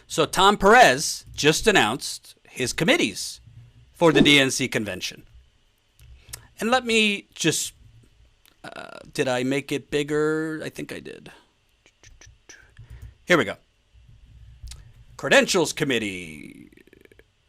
So Tom Perez just announced his committees for the DNC Convention. And let me just, did I make it bigger? I think I did. Here we go. Credentials Committee,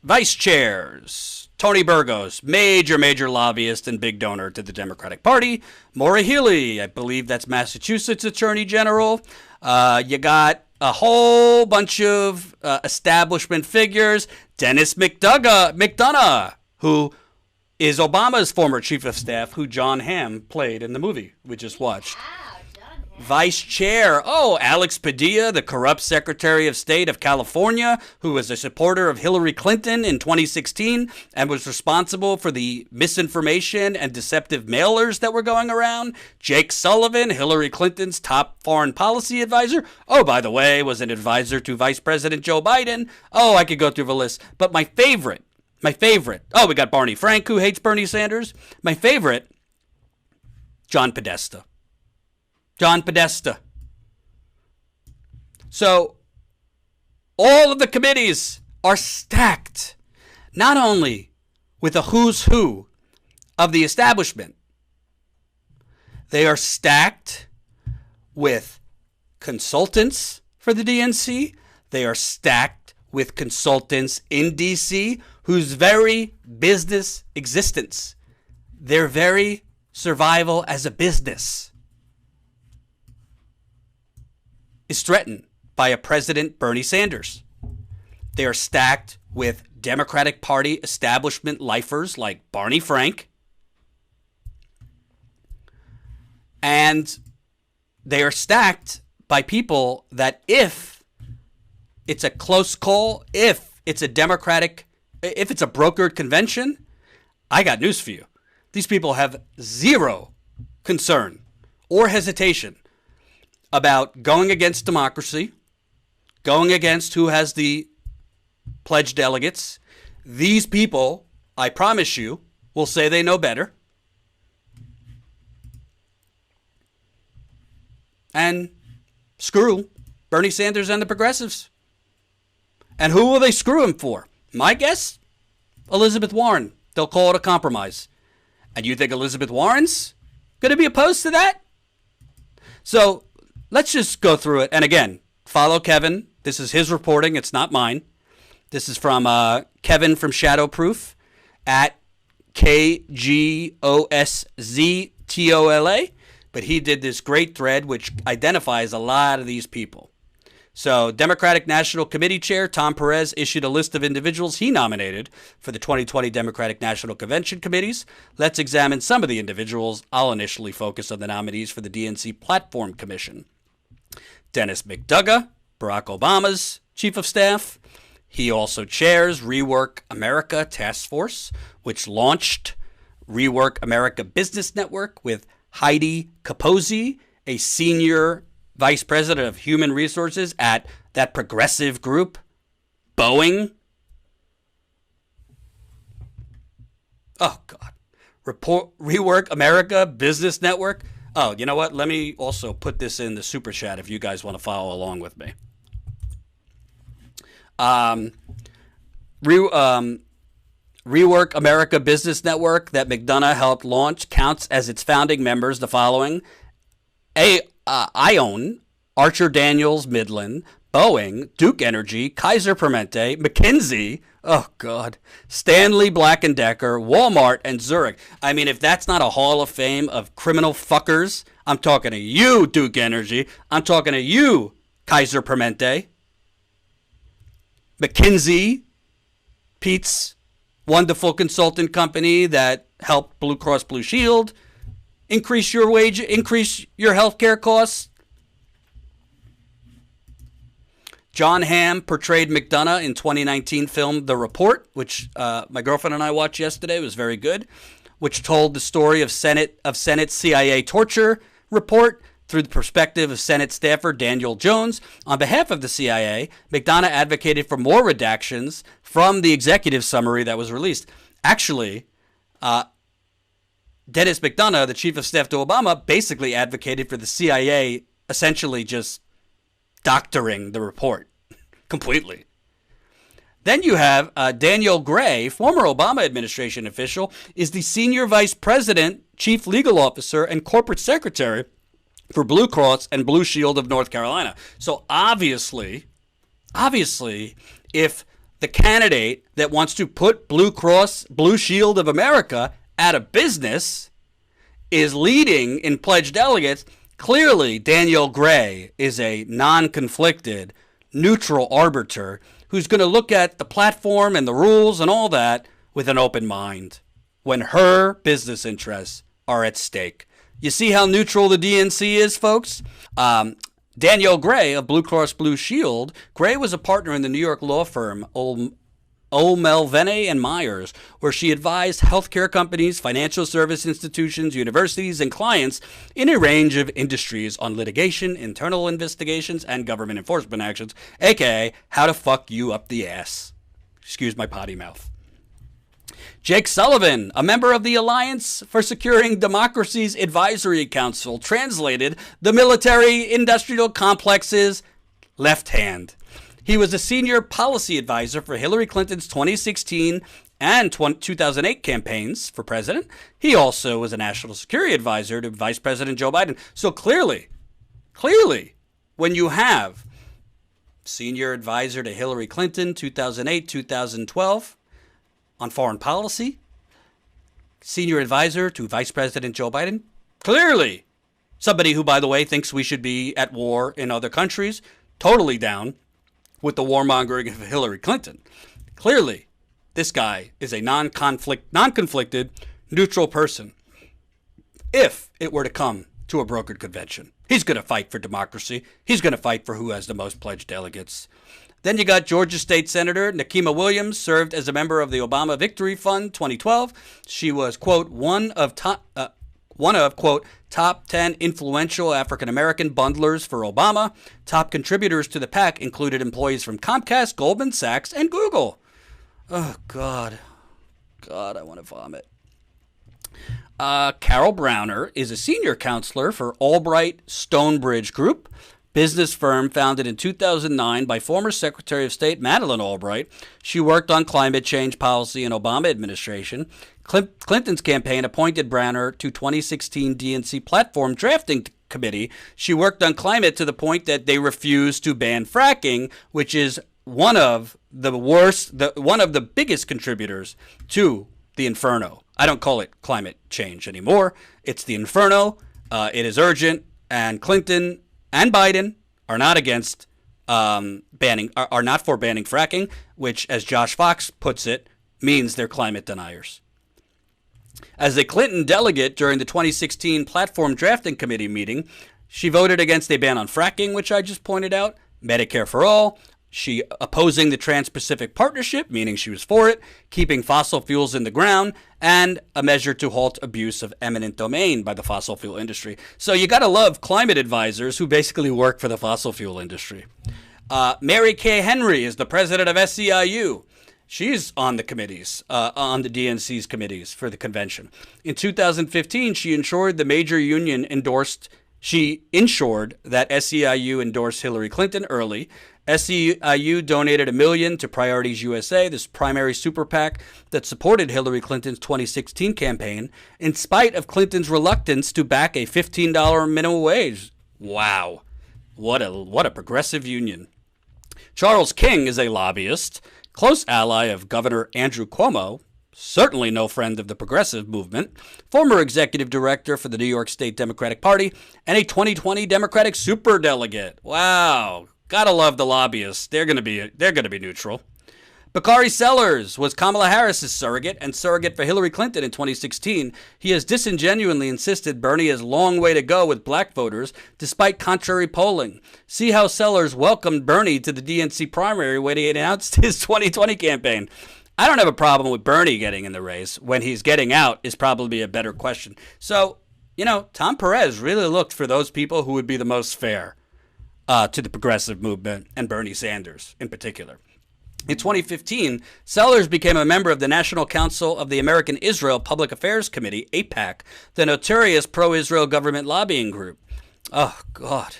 Vice Chairs, Tony Burgos, major lobbyist and big donor to the Democratic Party. Maura Healey, I believe that's Massachusetts Attorney General. You got a whole bunch of establishment figures. Dennis McDonough, who is Obama's former chief of staff, who John Hamm played in the movie we just watched. Vice Chair, Alex Padilla, the corrupt Secretary of State of California, who was a supporter of Hillary Clinton in 2016 and was responsible for the misinformation and deceptive mailers that were going around. Jake Sullivan, Hillary Clinton's top foreign policy advisor. By the way, was an advisor to Vice President Joe Biden. I could go through the list. But my favorite, we got Barney Frank, who hates Bernie Sanders. My favorite, John Podesta. So all of the committees are stacked, not only with a who's who of the establishment, they are stacked with consultants for the DNC. They are stacked with consultants in D.C. whose very business existence, their very survival as a business, is threatened by a President Bernie Sanders. They are stacked with Democratic Party establishment lifers like Barney Frank. And they are stacked by people that if it's a close call, if it's a brokered convention, I got news for you. These people have zero concern or hesitation about going against democracy, going against who has the pledged delegates. These people, I promise you, will say they know better. And screw Bernie Sanders and the progressives. And who will they screw him for? My guess? Elizabeth Warren. They'll call it a compromise. And you think Elizabeth Warren's going to be opposed to that? So let's just go through it. And again, follow Kevin. This is his reporting. It's not mine. This is from Kevin from Shadowproof at KGOSZTOLA. But he did this great thread which identifies a lot of these people. So Democratic National Committee Chair Tom Perez issued a list of individuals he nominated for the 2020 Democratic National Convention committees. Let's examine some of the individuals. I'll initially focus on the nominees for the DNC Platform Commission. Dennis McDonough, Barack Obama's chief of staff. He also chairs Rework America Task Force, which launched Rework America Business Network with Heidi Capozzi, a senior vice president of human resources at that progressive group, Boeing. Oh, God. Rework America Business Network. Oh, you know what? Let me also put this in the super chat if you guys want to follow along with me. Rework America Business Network that McDonough helped launch counts as its founding members the following: Ione, Archer Daniels Midland, Boeing, Duke Energy, Kaiser Permanente, McKinsey, oh God, Stanley Black & Decker, Walmart, and Zurich. I mean, if that's not a hall of fame of criminal fuckers, I'm talking to you, Duke Energy. I'm talking to you, Kaiser Permanente. McKinsey, Pete's wonderful consultant company that helped Blue Cross Blue Shield increase your health care costs. John Hamm portrayed McDonough in 2019 film The Report, which my girlfriend and I watched yesterday. It was very good, which told the story of Senate CIA torture report through the perspective of Senate staffer Daniel Jones. On behalf of the CIA, McDonough advocated for more redactions from the executive summary that was released. Actually, Dennis McDonough, the chief of staff to Obama, basically advocated for the CIA essentially just doctoring the report. completely. Then you have Daniel Gray, former Obama administration official, is the senior vice president, chief legal officer, and corporate secretary for Blue Cross and Blue Shield of North Carolina. So obviously, if the candidate that wants to put Blue Cross, Blue Shield of America out of business is leading in pledged delegates, clearly Daniel Gray is a non-conflicted, neutral arbiter who's going to look at the platform and the rules and all that with an open mind when her business interests are at stake. You see how neutral the DNC is, folks? Daniel Gray of Blue Cross Blue Shield. Gray was a partner in the New York law firm O'Melveny and Myers, where she advised healthcare companies, financial service institutions, universities, and clients in a range of industries on litigation, internal investigations, and government enforcement actions, aka how to fuck you up the ass. Excuse my potty mouth. Jake Sullivan, a member of the Alliance for Securing Democracy's Advisory Council, translated the military-industrial complex's left hand. He was a senior policy advisor for Hillary Clinton's 2016 and 2008 campaigns for president. He also was a national security advisor to Vice President Joe Biden. So clearly, when you have senior advisor to Hillary Clinton, 2008, 2012, on foreign policy, senior advisor to Vice President Joe Biden, clearly somebody who, by the way, thinks we should be at war in other countries, totally down with the warmongering of Hillary Clinton. Clearly, this guy is a non-conflicted, neutral person. If it were to come to a brokered convention, he's going to fight for democracy. He's going to fight for who has the most pledged delegates. Then you got Georgia State Senator Nikema Williams, served as a member of the Obama Victory Fund 2012. She was, quote, one of, quote, top 10 influential African-American bundlers for Obama. Top contributors to the PAC included employees from Comcast, Goldman Sachs, and Google. Oh, God. God, I want to vomit. Carol Browner is a senior counselor for Albright Stonebridge Group, business firm founded in 2009 by former Secretary of State Madeleine Albright. She worked on climate change policy in Obama administration. Clinton's campaign appointed Browner to 2016 DNC platform drafting committee. She worked on climate to the point that they refused to ban fracking, which is one of the biggest contributors to the inferno. I don't call it climate change anymore. It's the inferno. It is urgent, and Clinton and Biden are not against are not for banning fracking, which, as Josh Fox puts it, means they're climate deniers. As a Clinton delegate during the 2016 Platform Drafting Committee meeting, she voted against a ban on fracking, which I just pointed out, Medicare for all. She opposing the Trans-Pacific Partnership, meaning she was for it, keeping fossil fuels in the ground, and a measure to halt abuse of eminent domain by the fossil fuel industry. So you got to love climate advisors who basically work for the fossil fuel industry. Mary Kay Henry is the president of SEIU. She's on the committees, on the DNC's committees for the convention. In 2015, she ensured that SEIU endorsed Hillary Clinton early. SEIU donated $1 million to Priorities USA, this primary super PAC that supported Hillary Clinton's 2016 campaign, in spite of Clinton's reluctance to back a $15 minimum wage. Wow. What a progressive union. Charles King is a lobbyist, close ally of Governor Andrew Cuomo, certainly no friend of the progressive movement, former executive director for the New York State Democratic Party, and a 2020 Democratic superdelegate. Wow. Gotta love the lobbyists. They're gonna be neutral. Bakari Sellers was Kamala Harris's surrogate and surrogate for Hillary Clinton in 2016. He has disingenuously insisted Bernie has a long way to go with black voters, despite contrary polling. See how Sellers welcomed Bernie to the DNC primary when he announced his 2020 campaign. I don't have a problem with Bernie getting in the race. When he's getting out is probably a better question. So, Tom Perez really looked for those people who would be the most fair to the progressive movement, and Bernie Sanders in particular. In 2015, Sellers became a member of the National Council of the American Israel Public Affairs Committee, AIPAC, the notorious pro-Israel government lobbying group. Oh, God.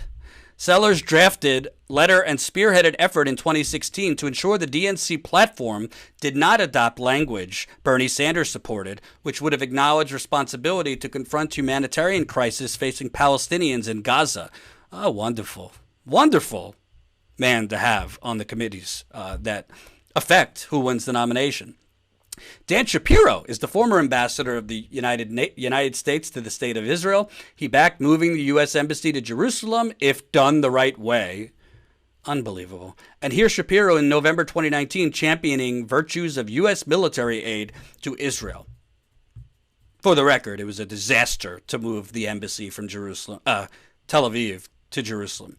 Sellers drafted letter and spearheaded effort in 2016 to ensure the DNC platform did not adopt language Bernie Sanders supported, which would have acknowledged responsibility to confront humanitarian crisis facing Palestinians in Gaza. Oh, wonderful. Wonderful man to have on the committees that affect who wins the nomination. Dan Shapiro is the former ambassador of the United States to the State of Israel. He backed moving the U.S. Embassy to Jerusalem if done the right way. Unbelievable. And here's Shapiro in November 2019 championing virtues of U.S. military aid to Israel. For the record, it was a disaster to move the embassy from Tel Aviv to Jerusalem.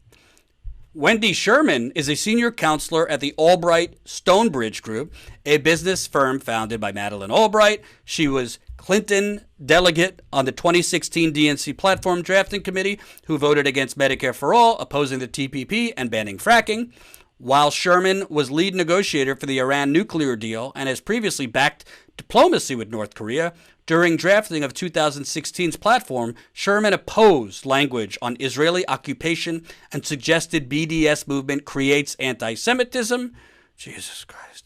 Wendy Sherman is a senior counselor at the Albright Stonebridge Group, a business firm founded by Madeleine Albright. She was Clinton delegate on the 2016 DNC Platform Drafting Committee who voted against Medicare for All, opposing the TPP and banning fracking, while Sherman was lead negotiator for the Iran nuclear deal and has previously backed diplomacy with North Korea. During drafting of 2016's platform, Sherman opposed language on Israeli occupation and suggested BDS movement creates anti-Semitism. Jesus Christ.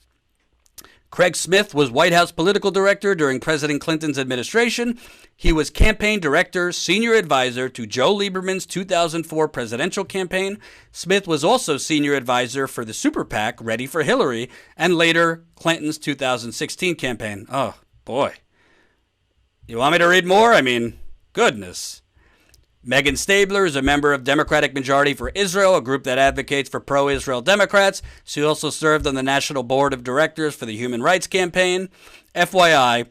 Craig Smith was White House political director during President Clinton's administration. He was campaign director, senior advisor to Joe Lieberman's 2004 presidential campaign. Smith was also senior advisor for the super PAC, Ready for Hillary, and later Clinton's 2016 campaign. Oh, boy. You want me to read more? I mean, goodness. Megan Stabler is a member of Democratic Majority for Israel, a group that advocates for pro-Israel Democrats. She also served on the National Board of Directors for the Human Rights Campaign. FYI,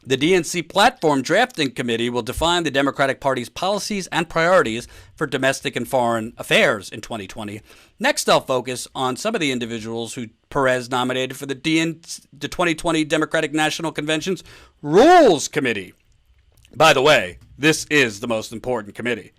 the DNC Platform Drafting Committee will define the Democratic Party's policies and priorities for domestic and foreign affairs in 2020. Next, I'll focus on some of the individuals who Perez nominated for the 2020 Democratic National Convention's Rules Committee. By the way, this is the most important committee.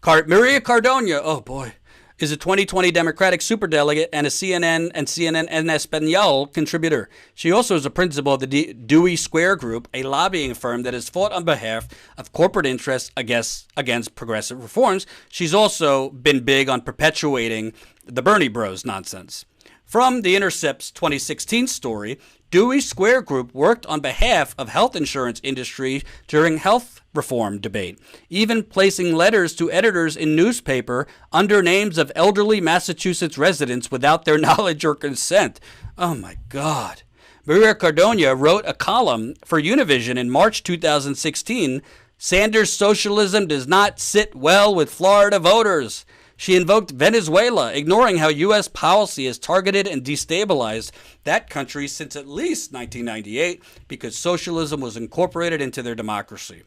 Maria Cardona, oh boy, is a 2020 Democratic superdelegate and a CNN and CNN en Espanol contributor. She also is a principal of the Dewey Square Group, a lobbying firm that has fought on behalf of corporate interests against progressive reforms. She's also been big on perpetuating the Bernie Bros nonsense. From The Intercept's 2016 story, Dewey Square Group worked on behalf of health insurance industry during health reform debate, even placing letters to editors in newspaper under names of elderly Massachusetts residents without their knowledge or consent. Oh my God. Maria Cardona wrote a column for Univision in March 2016, Sanders' socialism does not sit well with Florida voters. She invoked Venezuela, ignoring how U.S. policy has targeted and destabilized that country since at least 1998 because socialism was incorporated into their democracy.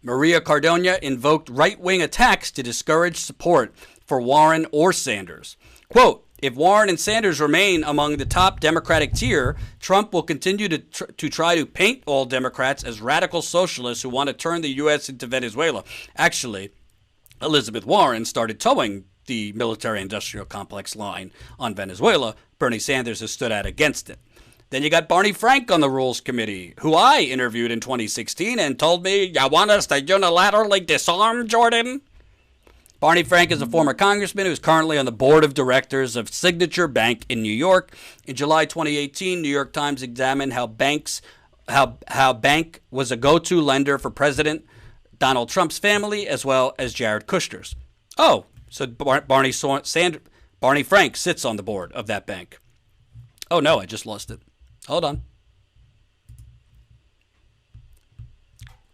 Maria Cardona invoked right-wing attacks to discourage support for Warren or Sanders. Quote, if Warren and Sanders remain among the top Democratic tier, Trump will continue to try to paint all Democrats as radical socialists who want to turn the U.S. into Venezuela. Actually, Elizabeth Warren started towing the military-industrial complex line on Venezuela. Bernie Sanders has stood out against it. Then you got Barney Frank on the Rules Committee, who I interviewed in 2016 and told me, you want us to unilaterally disarm Jordan? Barney Frank is a former congressman who is currently on the board of directors of Signature Bank in New York. In July 2018, New York Times examined how bank was a go-to lender for President Donald Trump's family, as well as Jared Kushner's. Oh, so Barney Frank sits on the board of that bank. Oh, no, I just lost it. Hold on.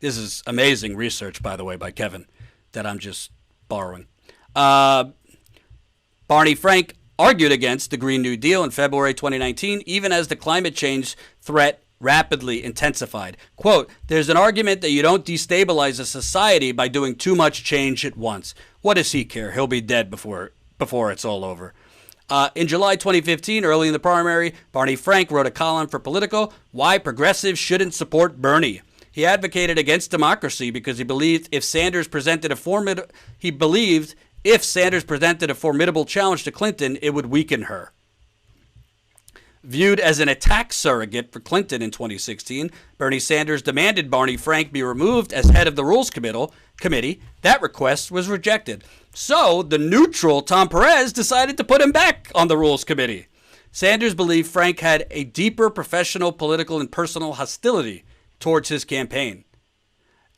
This is amazing research, by the way, by Kevin, that I'm just borrowing. Barney Frank argued against the Green New Deal in February 2019, even as the climate change threat rapidly intensified. Quote, there's an argument that you don't destabilize a society by doing too much change at once. What does he care? He'll be dead before it's all over. In July 2015, early in the primary, Barney Frank wrote a column for Politico, Why Progressives Shouldn't Support Bernie. He advocated against democracy because he believed if Sanders presented a formidable challenge to Clinton, it would weaken her. Viewed as an attack surrogate for Clinton in 2016, Bernie Sanders demanded Barney Frank be removed as head of the Rules Committee. That request was rejected. So the neutral Tom Perez decided to put him back on the Rules Committee. Sanders believed Frank had a deeper professional, political, and personal hostility towards his campaign.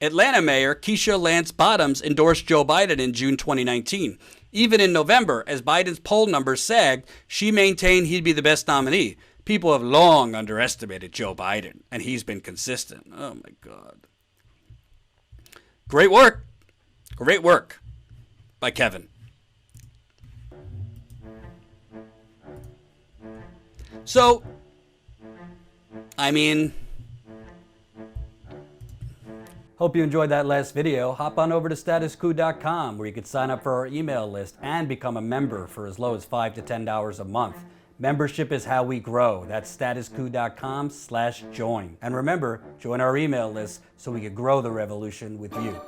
Atlanta Mayor Keisha Lance Bottoms endorsed Joe Biden in June 2019. Even in November, as Biden's poll numbers sagged, she maintained he'd be the best nominee. People have long underestimated Joe Biden, and he's been consistent. Oh, my God. Great work. Great work by Kevin. So, I mean, hope you enjoyed that last video. Hop on over to statuscoup.com where you can sign up for our email list and become a member for as low as $5 to $10 a month. Membership is how we grow. That's statuscoup.com/join. And remember, join our email list so we can grow the revolution with you.